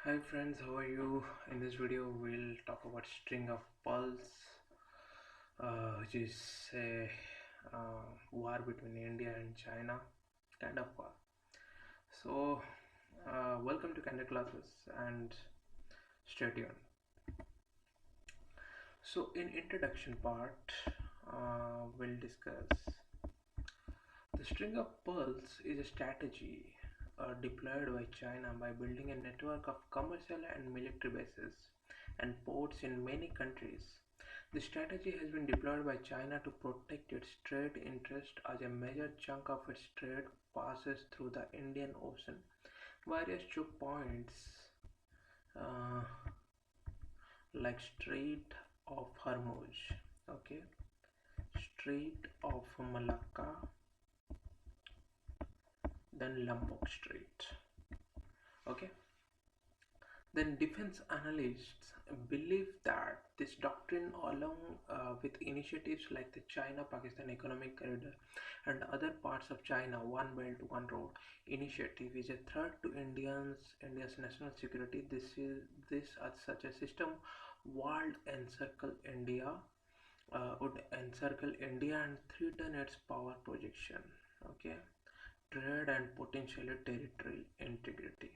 Hi friends, how are you? In this video, we'll talk about string of pearls, which is a war between India and China, kind of war. So, welcome to Candid Classes and stay tuned. So, in introduction part, we'll discuss the string of pearls is a strategy deployed by China by building a network of commercial and military bases and ports in many countries. The strategy has been deployed by China to protect its trade interest as a major chunk of its trade passes through the Indian Ocean. Various choke points uh, like Strait of Hormuz, okay, Strait of Malacca, then Lombok Strait, okay. Then defense analysts believe that this doctrine, along with initiatives like the China-Pakistan Economic Corridor and other parts of China One Belt One Road initiative, is a threat to India's national security. This as such a system would encircle India and threaten its power projection, okay, trade and potentially territorial integrity.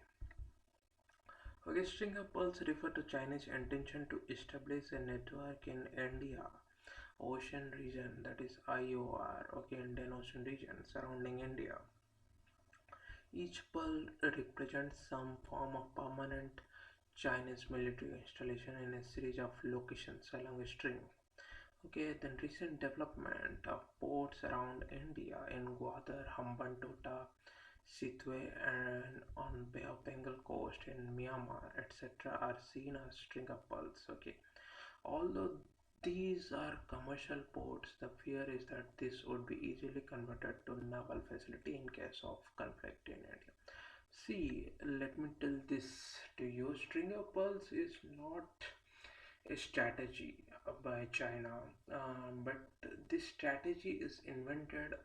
Okay, string of pearls refer to China's intention to establish a network in India Ocean region, that is IOR, okay, Indian Ocean region surrounding India. Each pearl represents some form of permanent Chinese military installation in a series of locations along a string. Okay, then recent development of ports around India in Gwadar, Hambantota, Sitwe and on Bay of Bengal coast in Myanmar, etc. are seen as string of pearls. Okay, although these are commercial ports, the fear is that this would be easily converted to naval facility in case of conflict in India. See, let me tell this to you. String of pearls is not a strategy by China, but this strategy is invented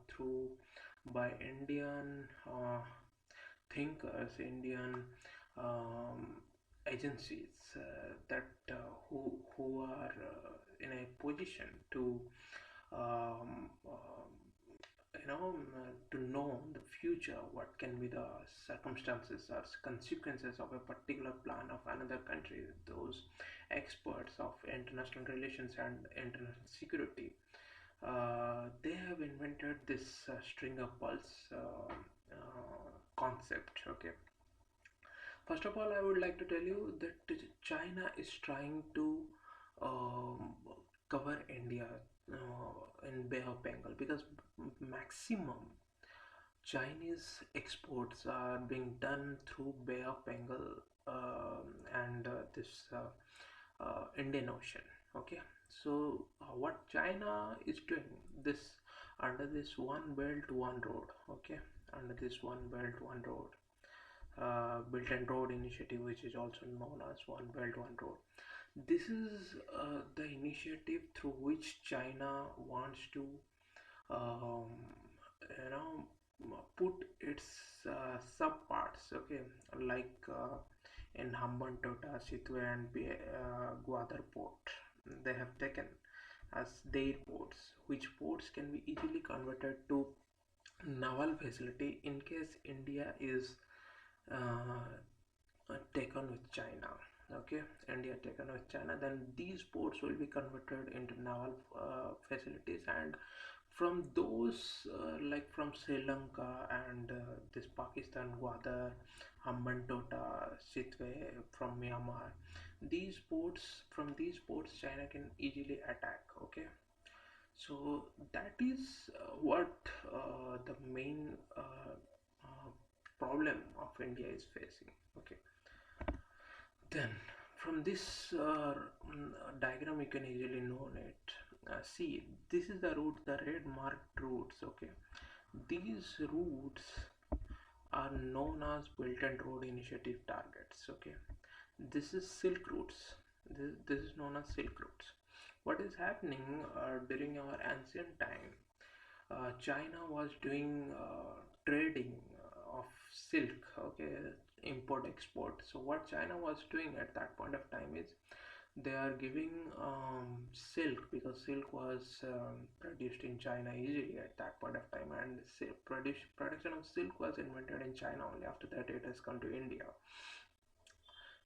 through by Indian thinkers, Indian um, agencies who are in a position to um, um, to know the future, what can be the circumstances or consequences of a particular plan of another country. Those experts of international relations and international security, they have invented this string of pearls concept. Okay, first of all, I would like to tell you that China is trying to um, cover India in Bay of Bengal because maximum Chinese exports are being done through Bay of Bengal and this Indian Ocean. Okay, so what China is doing this under this One Belt One Road. Okay, under this One Belt One Road, Belt and Road Initiative, which is also known as One Belt One Road. This is the initiative through which China wants to um, you put its subparts, okay, like in Hambantota, Sitwe and Gwadar port. They have taken as their ports, which ports can be easily converted to naval facility in case India is taken with China. Okay, India taken with China, then these ports will be converted into naval facilities, and from those like from Sri Lanka and this Pakistan, Gwadar, Hambantota, Sitwe from Myanmar, these ports China can easily attack. Okay, so that is what the main problem of India is facing. Okay, then from this diagram you can easily know it. See, this is the route, the red marked routes. Okay, these routes are known as Belt and Road Initiative targets. Okay, this is Silk routes. This is known as Silk routes. What is happening during our ancient time? China was doing trading of silk. Okay, import export. So what China was doing at that point of time is they are giving silk, because silk was produced in China easily at that point of time, and production of silk was invented in China. Only after that it has come to India.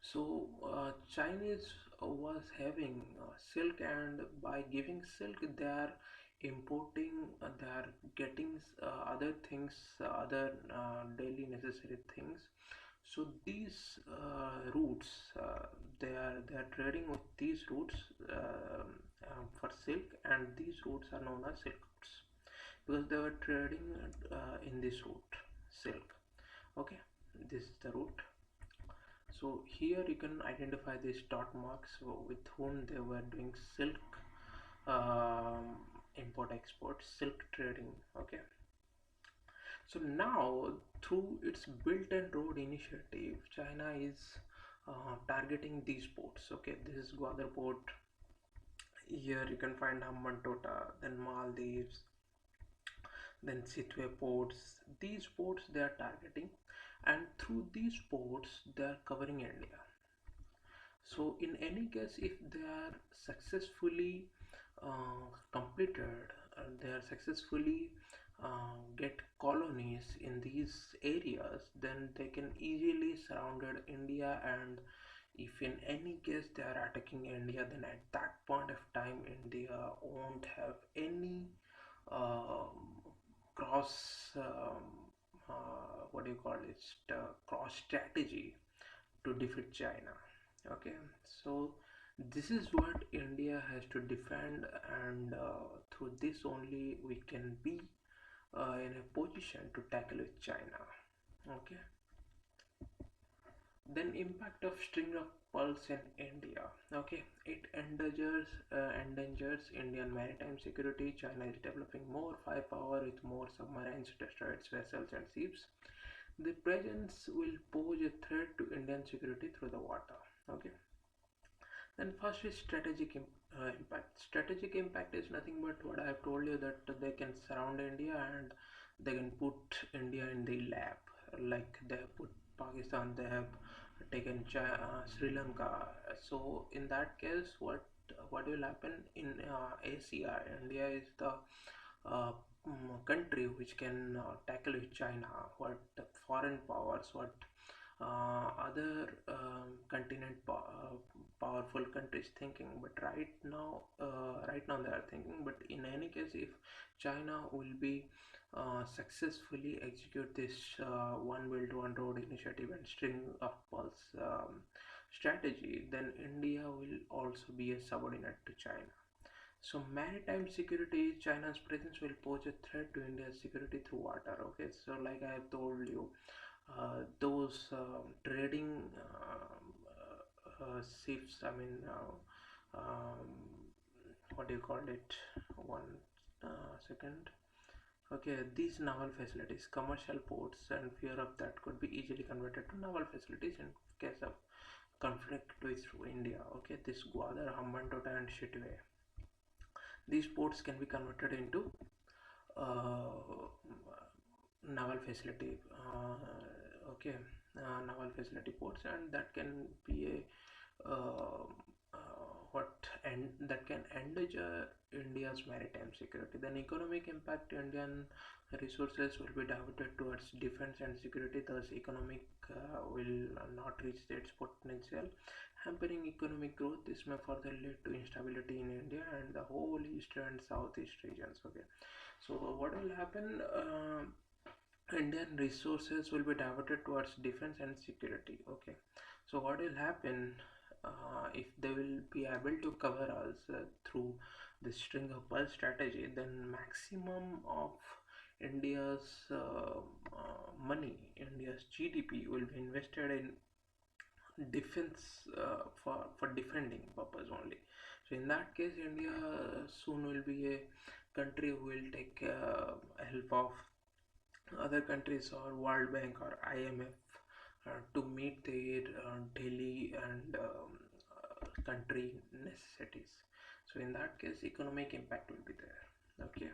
So Chinese was having silk, and by giving silk, they are importing, they are getting other things, other daily necessary things. So these roots, they are trading with these roots for silk, and these roots are known as silk roots because they were trading in this root, silk. Okay, this is the root. So here you can identify these dot marks with whom they were doing silk import export, silk trading. Okay, so now through its Belt and Road initiative, China is targeting these ports. Okay, this is Gwadar port. Here you can find Hambantota, then Maldives, then Sitwe ports. These ports they are targeting, and through these ports they are covering India. So in any case, if they are successfully completed, they are successfully get colonies in these areas, then they can easily surrounded India. And if in any case they are attacking India, then at that point of time India won't have any um, cross what do you call it, cross strategy to defeat China. Okay, so this is what India has to defend, and through this only we can be in a position to tackle with China. Okay, then impact of string of pearls in India. Okay, it endangers Indian maritime security. China is developing more firepower with more submarines, destroyers, vessels, and ships. The presence will pose a threat to Indian security through the water. Okay, then first is impact. Strategic impact is nothing but what I have told you, that they can surround India and they can put India in the lab, like they have put Pakistan, they have taken Sri Lanka. So in that case, what will happen in Asia? India is the uh, country which can tackle with China. What the foreign powers, what other powerful countries thinking, but right now they are thinking. But in any case, if China will be successfully execute this one belt one road initiative and string of pearls strategy, then India will also be a subordinate to China. So maritime security, China's presence will pose a threat to India's security through water. Okay, so like I have told you, those trading ships, I mean, what do you call it? One second. Okay, these naval facilities, commercial ports, and fear of that could be easily converted to naval facilities in case of conflict with India. Okay, this Gwadar, Hambantota, and Shitwe. These ports can be converted into uh, naval facility. Okay, naval facility ports, and that can be a what and that can endanger India's maritime security. Then economic impact, Indian resources will be diverted towards defense and security, thus economic will not reach its potential, hampering economic growth. This may further lead to instability in India and the whole east and southeast regions. Okay, so what will happen? Indian resources will be diverted towards defense and security. Okay, so what will happen if they will be able to cover us through the string of pearl strategy? Then maximum of India's money, India's GDP will be invested in defense for defending purpose only. So in that case, India soon will be a country who will take help of other countries or World Bank or IMF to meet their daily and country necessities. So in that case, economic impact will be there. Okay.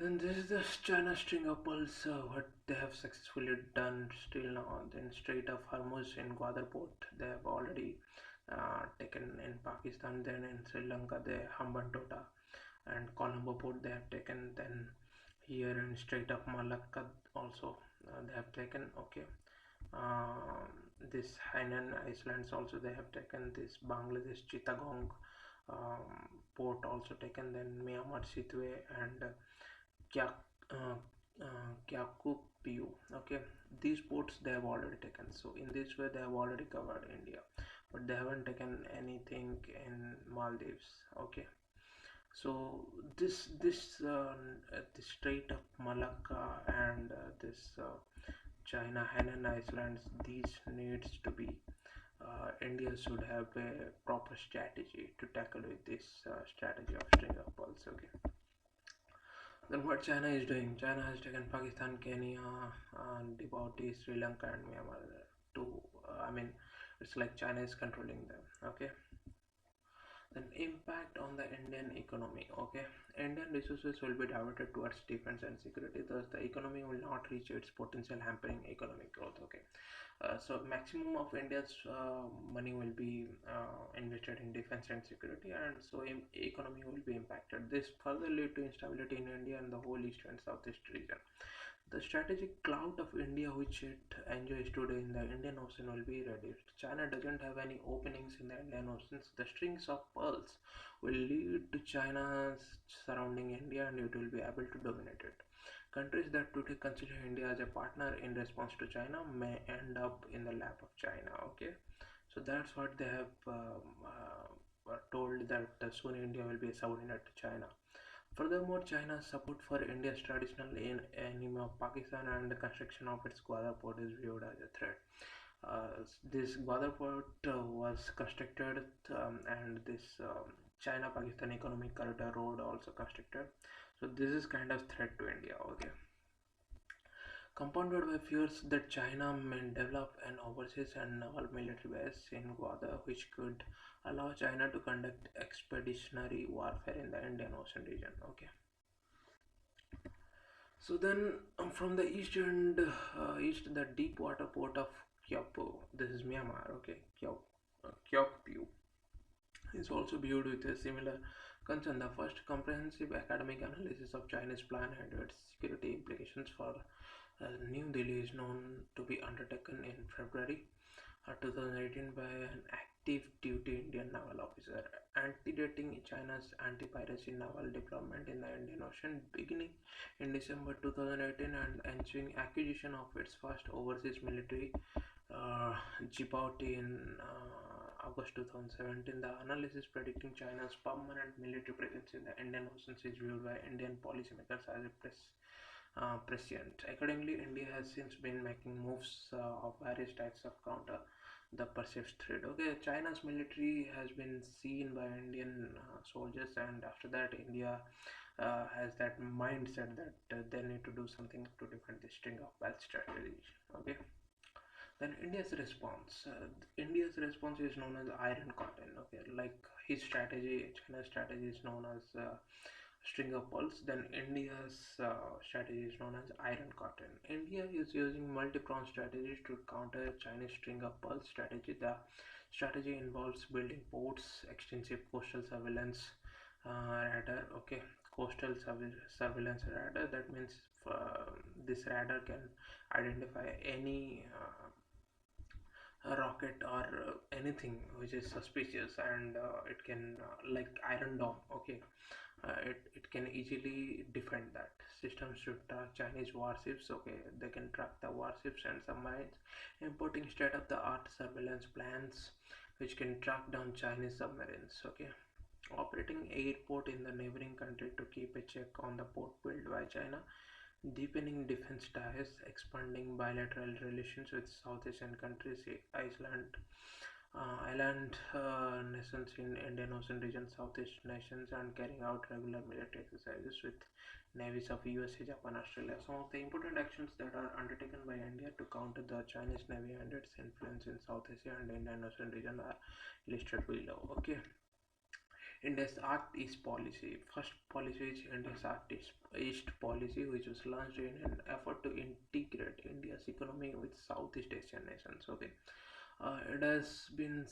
Then this is the China string of pearls, what they have successfully done still now. Then Strait of Hormuz in Gwadar port, they have already taken in Pakistan. Then in Sri Lanka, they Hambantota and Colombo port they have taken. Then here in Strait of Malacca also they have taken. Okay, um, this Hainan Islands also they have taken. This Bangladesh Chittagong port also taken. Then Myanmar Sitwe and Kyak, uh, Kyakupiu. Okay, these ports they have already taken. So in this way they have already covered India, but they haven't taken anything in Maldives. Okay, so this Strait of Malacca and this China Hainan Islands, these needs to be India should have a proper strategy to tackle with this strategy of string of pearls. Okay, then what China is doing? China has taken Pakistan, Kenya, Djibouti, Sri Lanka, and Myanmar. To I mean, it's like China is controlling them. Okay. Then impact on the Indian economy. Okay, Indian resources will be diverted towards defense and security. Thus, the economy will not reach its potential, hampering economic growth. Okay, so maximum of India's money will be invested in defense and security, and so economy will be impacted. This further lead to instability in India and the whole east and southeast region. The strategic clout of India, which it enjoys today in the Indian Ocean, will be reduced. China doesn't have any openings in the Indian Ocean. The strings of pearls will lead to China's surrounding India and it will be able to dominate it. Countries that today consider India as a partner in response to China may end up in the lap of China. Okay, so that's what they have told that soon India will be a subordinate to China. Furthermore, China's support for India's traditional enemy of Pakistan and the construction of its Gwadar port is viewed as a threat. This Gwadar port was constructed and this China-Pakistan economic corridor road also constructed. So this is kind of threat to India. Okay, compounded by fears that China may develop an overseas and naval military base in Gwadar, which could allow China to conduct expeditionary warfare in the Indian Ocean region. Okay. So then, from the east and east, the deep water port of Kyopo, this is Myanmar, okay, Kyokpyu, is also viewed with a similar concern. The first comprehensive academic analysis of Chinese plan and its security implications for New Delhi is known to be undertaken in February 2018 by an active duty Indian naval officer, antedating China's anti-piracy naval deployment in the Indian Ocean beginning in December 2018 and ensuing acquisition of its first overseas military uh, Djibouti in August 2017. The analysis predicting China's permanent military presence in the Indian Ocean is viewed by Indian policymakers as a prescient. Accordingly, India has since been making moves of various types of counter the perceived threat. Okay, China's military has been seen by Indian soldiers, and after that, India has that mindset that they need to do something to defend the string of bad strategies. Okay, then India's response is known as iron cotton. Okay, like his strategy, China's strategy is known as string of pearls. Then India's strategy is known as iron cotton. India is using multi-pronged strategies to counter Chinese string of pearls strategy. The strategy involves building ports, extensive coastal surveillance radar. Okay, surveillance radar. That means this radar can identify any a rocket or anything which is suspicious, and it can like Iron Dome. Okay, it can easily defend that. Systems should track Chinese warships. Okay, they can track the warships and submarines, importing state-of-the-art surveillance plans which can track down Chinese submarines. Okay, operating airport in the neighboring country to keep a check on the port built by China, deepening defense ties, expanding bilateral relations with South Asian countries, island nations in Indian Ocean region, Southeast nations, and carrying out regular military exercises with navies of USA, Japan, Australia. Some of the important actions that are undertaken by India to counter the Chinese Navy and its influence in South Asia and Indian Ocean region are listed below. Okay, India's Act East policy. First policy is India's Act East policy, which was launched in an effort to integrate India's economy with Southeast Asian nations. Okay, it has been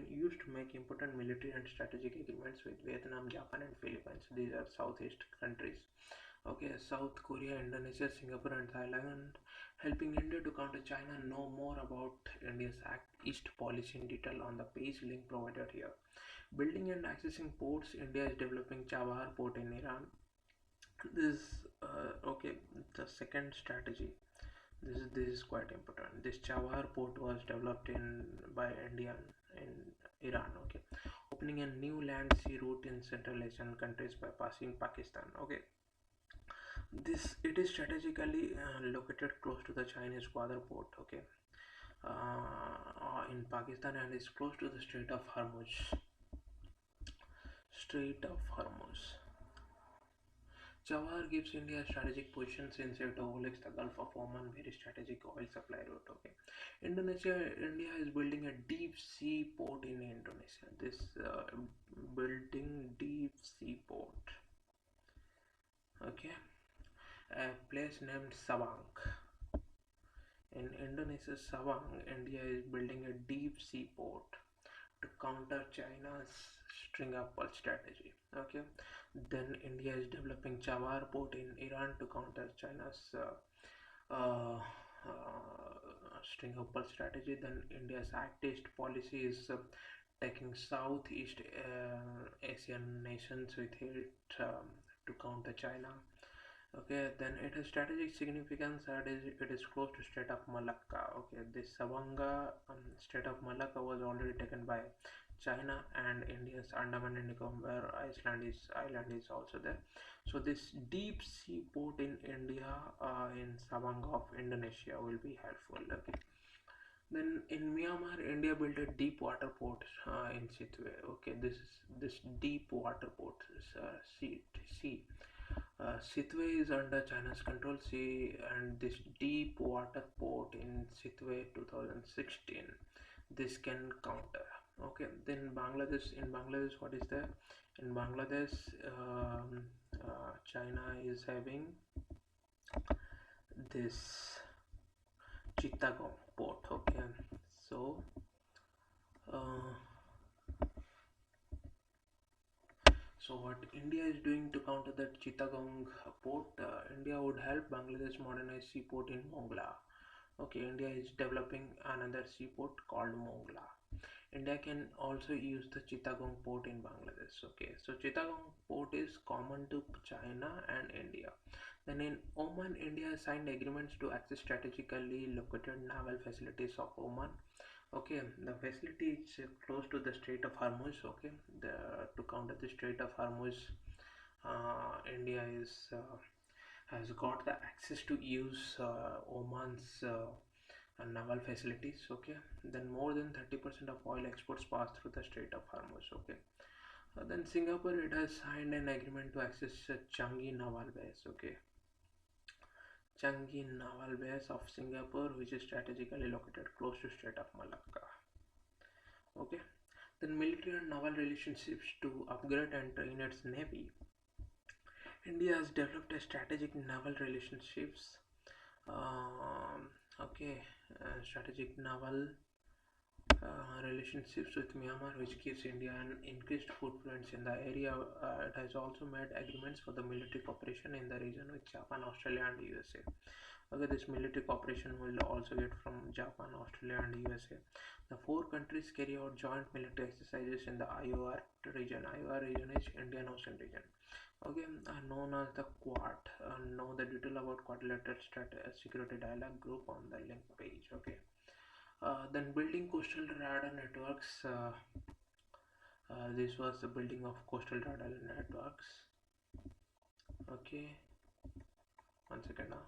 used to make important military and strategic agreements with Vietnam, Japan, and Philippines. These are Southeast countries. Okay, South Korea, Indonesia, Singapore, and Thailand, helping India to counter China. Know more about India's Act East policy in detail on the page link provided here. Building and accessing ports. India is developing Chabahar port in Iran. This okay. The second strategy. This is quite important. This Chabahar port was developed in by India in Iran. Okay, opening a new land sea route in Central Asian countries by passing Pakistan. Okay, this it is strategically located close to the Chinese Gwadar port. Okay, in Pakistan, and is close to the Strait of Hormuz. Strait of Hormuz. Jawahar gives India a strategic position since it overlooks the Gulf of Oman, very strategic oil supply route. Okay, India is building a deep sea port in Indonesia. This building deep sea port. Okay, a place named Sabang in Indonesia. Sabang, India is building a deep sea port to counter China's string up pearl strategy. Okay, then India is developing Chabahar port in Iran to counter China's string up pearl strategy. Then India's Act East policy is taking Southeast Asian nations with it to counter China. Okay, then it has strategic significance that it is close to Strait of Malacca. Okay, this Savanga Strait of Malacca was already taken by China and India's Andaman and Nicobar island is also there. So this deep sea port in India in Savanga of Indonesia will be helpful. Okay. Then in Myanmar, India built a deep water port in Sittwe. Okay, this deep water port is sea. Sittwe is under China's control. See, and this deep water port in Sittwe 2016. This can counter. Okay, then Bangladesh. In Bangladesh, what is there? In Bangladesh, China is having this Chittagong port. Okay, so uh, so what India is doing to counter that Chittagong port, India would help Bangladesh modernize seaport in Mongla. Okay, India is developing another seaport called Mongla. India can also use the Chittagong port in Bangladesh. Okay, so Chittagong port is common to China and India. Then in Oman, India signed agreements to access strategically located naval facilities of Oman. Okay, the facility is close to the Strait of Hormuz. Okay, to counter the Strait of Hormuz, India is has got the access to use Oman's naval facilities. Okay, then more than 30% of oil exports pass through the Strait of Hormuz. Okay, then Singapore, it has signed an agreement to access Changi naval base. Okay, Changi naval base of Singapore, which is strategically located close to Strait of Malacca. Okay, then military and naval relationships to upgrade and train its navy. India has developed a strategic naval relationships. Okay, strategic naval relationships with Myanmar, which gives India an increased footprints in the area. It has also made agreements for the military cooperation in the region with Japan, Australia, and USA. Okay, this military cooperation will also get from Japan, Australia, and USA. The four countries carry out joint military exercises in the IOR region. IOR region is Indian Ocean region. Okay, known as the Quad. Know the detail about quadrilateral security dialogue group on the link page. Okay. Then building coastal radar networks. This was the building of coastal radar networks. Okay, one second now.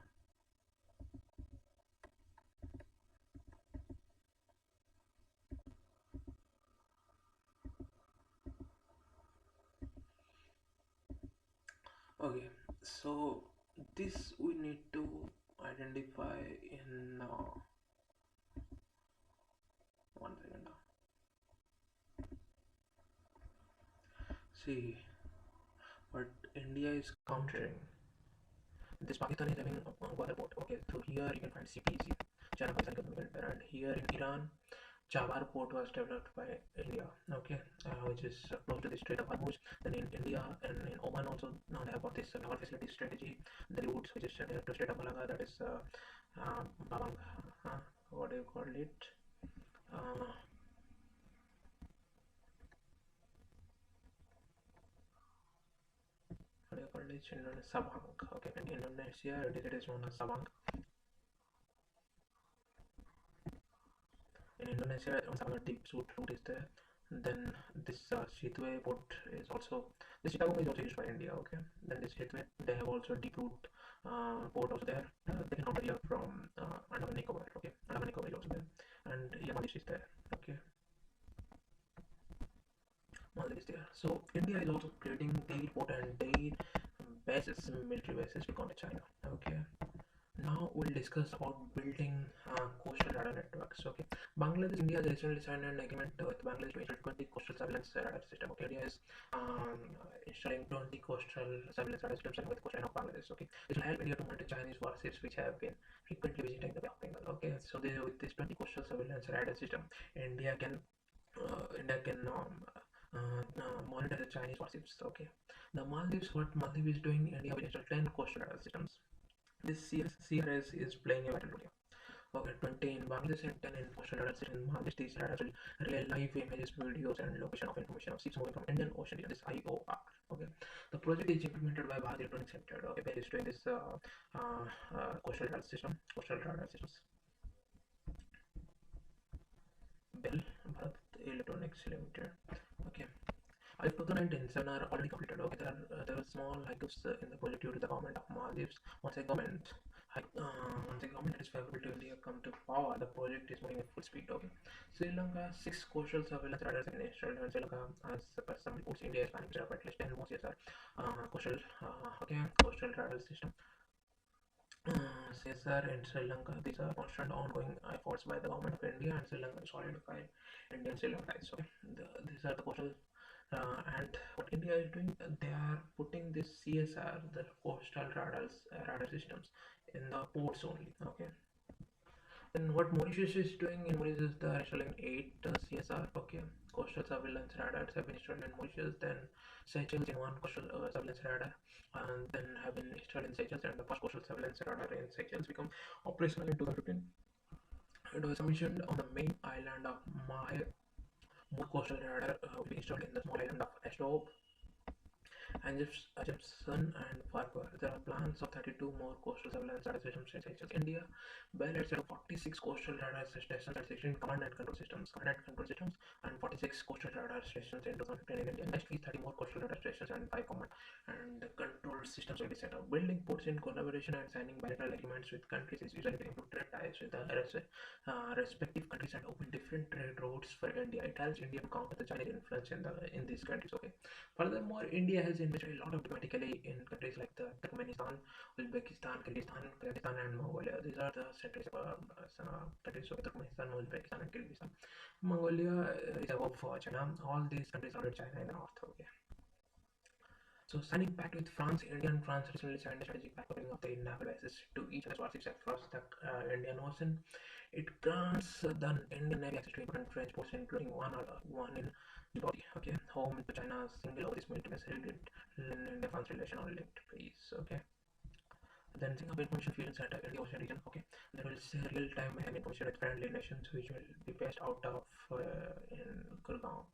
Okay, so this we need to identify in one second now. See, what India is countering. This Pakistan is having a border port. Okay, so here you can find CPEC, China Pakistan Government, and here in Iran, Chawar port was developed by India. Okay, which is close to the Strait of Hormuz. Then in India and in Oman also now they have got this naval facility strategy. The routes which is near to Strait of Malaga, that is Bawang, what do you call it? Uh, what do you call it? Sabang. Okay, in Indonesia it is known as Sabang. In Indonesia, some deep route is there. Then this Shitwe port is also this Chittagong is also used by India. Okay, then this Shitwe they have also deep route port also there. They can come here from Andaman Nicobar. Okay, Andaman Nicobar is also there, and Maldives is there. Okay, Maldives is there. So India is also creating their port and their bases, military bases to counter China. Okay. Now we'll discuss about building coastal radar networks. Okay, Bangladesh, India has recently signed an agreement with Bangladesh to install 20 coastal surveillance radar system. Okay, India is installing 20 coastal surveillance radar systems along with the coastline of Bangladesh. Okay, this will help India to monitor Chinese warships which have been frequently visiting the Bay of Bengal. Okay, so with this 20 coastal surveillance radar system, India can monitor the Chinese warships. Okay, the Maldives, what Maldives is doing, India will install 10 coastal radar systems. This CRS is playing a vital role here. Okay, 20 in Bangladesh and 10 in coastal radars in Maldives. These radars will relay live images, videos, and location of information of ships moving from Indian Ocean region. This IOR. Okay, the project is implemented by Bharat Electronics Limited. Okay, based doing this coastal radar systems. Bell Bharat Electronics Limited. Okay. If 2019 are already completed, okay, there are small hiccups in the project due to the government of Maldives. Once the government is favorable to India come to power, the project is moving at full speed. Okay, Sri Lanka 6 coastal surveillance radars have been installed, and Sri Lanka, as per some reports, India is planning to set up at least 10 more CSR coastal radar system. CSR in Sri Lanka. These are constant ongoing efforts by the government of India and Sri Lanka to solidify Indian Sri Lanka ties. Okay, these are the coastal and what India is doing, they are putting this CSR, the coastal radar systems, in the ports only. Okay. Then what Mauritius is doing in Mauritius, they are installing 8 CSR. Okay, coastal surveillance radars have been installed in Mauritius. Then Seychelles in one coastal surveillance radar, and then have been installed in Seychelles. And the first coastal surveillance radar in Seychelles become operational in 2015. It was commissioned on the main island of Mahé. More coastal radar will be installed in the small island of Estope and Egyptian and Farquhar. There are plans of 32 more coastal surveillance radar systems in Seychelles. India Bell set up 46 coastal radar stations and 16 command and control systems, and 46 coastal radar stations in 2015 in India. Next week, 30 more coastal radar stations and 5 command and control systems will be set up. Building ports in collaboration and signing bilateral agreements with countries is usually to improve trade ties with the respective countries and open different trade routes for India. It helps India to counter the Chinese influence in these countries. Okay. Furthermore, India has invested a lot of diplomatically in countries like the Turkmenistan, Uzbekistan, Kyrgyzstan, Kazakhstan, and Mongolia. These are the countries of Turkmenistan, Uzbekistan, and Kyrgyzstan. Mongolia is above China. All these countries are under China in the north. Okay. So signing pact with France, India and France recently signed a strategic pact covering of their naval bases to each other's warships across the Indian Ocean. It grants the Indian Navy access to important French ports, including one in Djibouti. Okay, home to China's single overseas military base in the France relation on linked peace. Okay. Then Singapore Information Field Center in the Ocean region. Okay, there will share real-time information with friendly nations, which will be based out of in Gurgaon.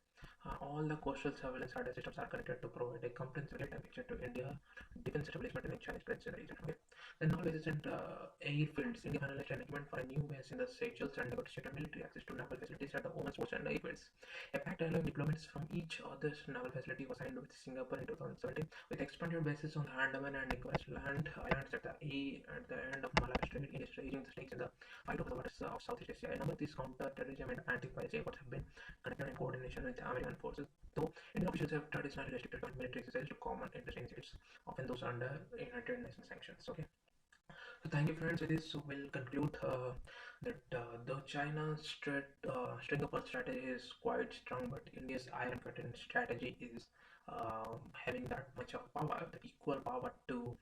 All the coastal surveillance radar systems are connected to provide a comprehensive real-time picture to India defense establishment in the Chinese Peninsula region. Okay. Then now bases and airfields. India finalized an agreement for a new base in the Seychelles and negotiated military access to naval facilities at the Oman's ports and airfields. A pact allowing deployments from each other's naval facility was signed with Singapore in 2017, with expanded bases on the Andaman and Nicobar islands at the end of Malacca Strait. India is raising the stakes in the fight over the waters of Southeast Asia. A number of these counter-terrorism and anti-piracy efforts have been conducted in coordination with American forces, though Indian officials have traditionally restricted military exercises to common interests, often those under United Nations sanctions. Okay. So thank you friends. With this, so we'll conclude that the China string pearl strategy is quite strong, but India's iron curtain strategy is having that much of power, the equal power to